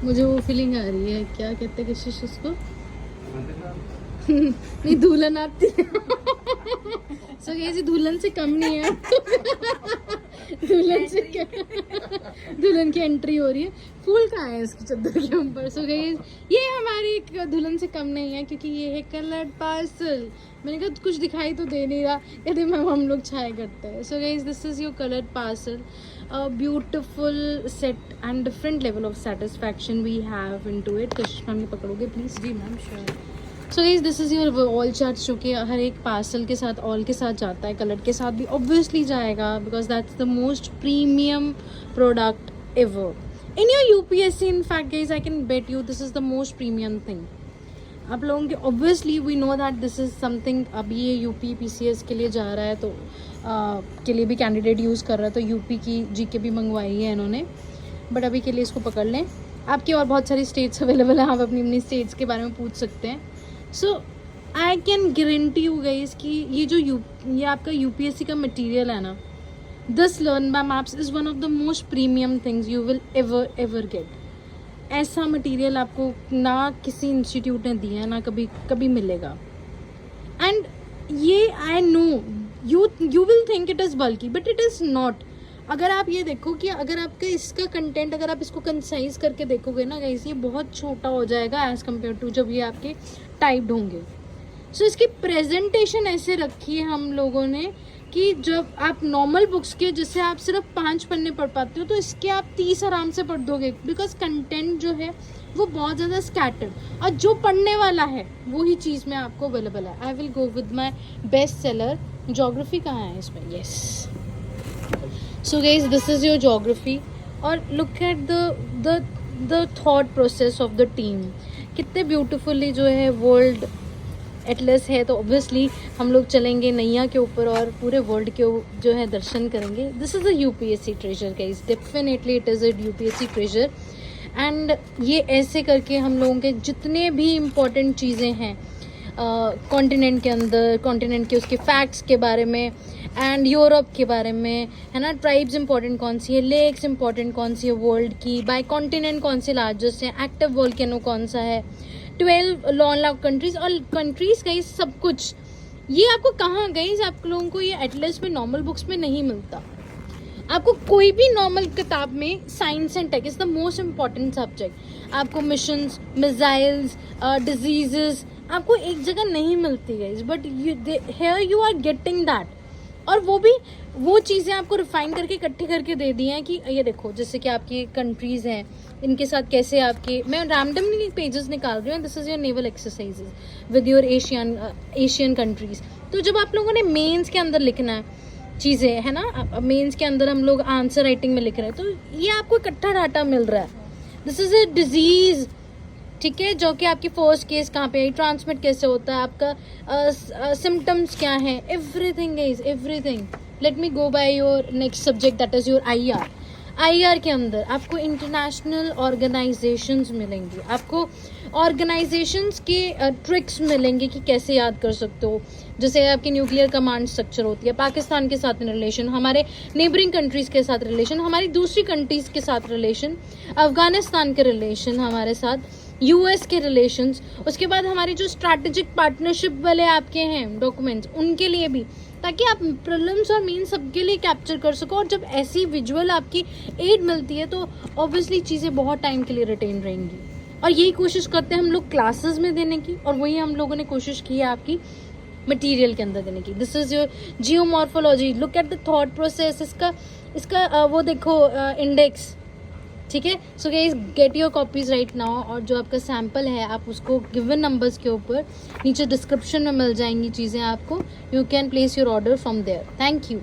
मुझे वो फीलिंग आ रही है, क्या कहते हैं कशिश उसको नहीं दुल्हन आती है सो ये दुल्हन से कम नहीं है दुल्हन की एंट्री हो रही है। फूल कहाँ है इसकी चद्दर के ऊपर। सो ये हमारी दुल्हन से कम नहीं है क्योंकि ये है कलर्ड पार्सल। मैंने कहा कुछ दिखाई तो दे नहीं रहा, कहते मैम हम लोग छाया करते हैं। सो guys this is your coloured parcel, a beautiful set and different level of satisfaction we have into it। Kashish ma'am ये पकड़ोगे प्लीज। जी ma'am sure. So guys this is your all chart जो कि हर एक पार्सल के साथ ऑल के साथ जाता है, कलर के साथ भी ऑब्वियसली जाएगा because that's the most premium product ever in your UPSC. In fact guys I can bet you this is the most premium thing आप लोगों के। Obviously we know that this is something, अभी ये UP PCS के लिए जा रहा है तो के लिए भी कैंडिडेट यूज़ कर रहा है, तो यूपी की जीके भी मंगवाई है इन्होंने, बट अभी के लिए इसको पकड़ लें। आपकी और बहुत सारी स्टेट्स अवेलेबल हैं, आप अपनी अपनी स्टेट्स के बारे में पूछ सकते हैं। So I can guarantee you guys कि ये आपका यूपीएससी का मटेरियल है ना, this learn by maps is one of the most premium things you will ever get. ऐसा मटेरियल आपको ना किसी इंस्टीट्यूट ने दिया है, ना कभी मिलेगा। एंड ये I know you will think it is बल्कि, बट इट इज़ नॉट। अगर आप ये देखो कि अगर आपका इसका कंटेंट अगर आप इसको कंसाइज करके देखोगे ना गाइस, ये बहुत छोटा हो जाएगा एज़ कम्पेयर टू जब ये आपके टाइप्ड होंगे। सो इसकी प्रेजेंटेशन ऐसे रखी है हम लोगों ने कि जब आप नॉर्मल बुक्स के जिससे आप सिर्फ 5 पन्ने पढ़ पाते हो, तो इसके आप 30 आराम से पढ़ दोगे बिकॉज कंटेंट जो है वो बहुत ज़्यादा स्कैटर्ड, और जो पढ़ने वाला है वही चीज़ में आपको अवेलेबल है। I will go with my best seller. Geography कहाँ है इसमें? Yes. So guys this is your geography, और look at the thought process of the team. कितने ब्यूटिफुली जो है वर्ल्ड एटलस है, तो ऑब्वियसली हम लोग चलेंगे नैया के ऊपर और पूरे वर्ल्ड के जो है दर्शन करेंगे। This is a UPSC treasure guys, definitely it is a UPSC treasure. And ये ऐसे करके हम लोगों के जितने भी इम्पोर्टेंट चीज़ें हैं कॉन्टिनेंट के अंदर, कॉन्टिनेंट के उसके फैक्ट्स के बारे में एंड यूरोप के बारे में, है ना, ट्राइब्स इंपॉर्टेंट कौन सी है, लेक्स इंपॉर्टेंट कौन सी है वर्ल्ड की, बाय कॉन्टिनेंट कौन से लार्जेस्ट है, एक्टिव वोल्केनो कौन सा है, 12 लॉन्ड कंट्रीज और कंट्रीज गई सब कुछ। ये आपको कहाँ गई, आप लोगों को ये एटलस में नॉर्मल बुक्स में नहीं मिलता। आपको कोई भी नॉर्मल किताब में science and tech is the most important subject, आपको मिशंस, मिसाइल्स, डिजीजेस आपको एक जगह नहीं मिलती guys, but here you are getting that. और वो चीज़ें आपको रिफाइन करके इकट्ठी करके दे दी हैं कि ये देखो जैसे कि आपकी कंट्रीज़ हैं, इनके साथ कैसे आपके, मैं रैंडमली पेजेस निकाल रही हूँ। This is your naval exercises with your Asian countries. तो जब आप लोगों ने मेंस के अंदर लिखना है चीज़ें, है ना, मेंस के अंदर हम लोग आंसर राइटिंग में लिख रहे हैं, तो ये आपको इकट्ठा डाटा मिल रहा है। दिस इज़ ए डिजीज़, ठीक है, जो कि आपकी फर्स्ट केस कहाँ पे है, ट्रांसमिट कैसे होता है, आपका सिम्टम्स क्या है, everything is everything. Let me go by your next subject that is your IR के अंदर आपको इंटरनेशनल ऑर्गेनाइजेशंस मिलेंगी, आपको ऑर्गेनाइजेशंस के ट्रिक्स मिलेंगे कि कैसे याद कर सकते हो। जैसे आपकी न्यूक्लियर कमांड स्ट्रक्चर होती है, पाकिस्तान के साथ रिलेशन, हमारे नेबरिंग कंट्रीज़ के साथ रिलेशन, हमारी दूसरी कंट्रीज़ के साथ रिलेशन, अफगानिस्तान के रिलेशन हमारे साथ, यूएस के रिलेशंस, उसके बाद हमारी जो स्ट्रैटेजिक पार्टनरशिप वाले आपके हैं डॉक्यूमेंट्स, उनके लिए भी, ताकि आप प्रीलिम्स और मेन सबके लिए कैप्चर कर सको। और जब ऐसी विजुअल आपकी एड मिलती है तो ऑब्वियसली चीज़ें बहुत टाइम के लिए रिटेन रहेंगी। और यही कोशिश करते हैं हम लोग क्लासेस में देने की, और वही हम लोगों ने कोशिश की है आपकी मटेरियल के अंदर देने की। This is your geomorphology, look at the thought process. इसका वो देखो इंडेक्स, ठीक है। So guys get your copies right now, और जो आपका सैम्पल है आप उसको गिवन नंबर्स के ऊपर नीचे डिस्क्रिप्शन में मिल जाएंगी चीज़ें आपको, you can place your order from there. Thank you.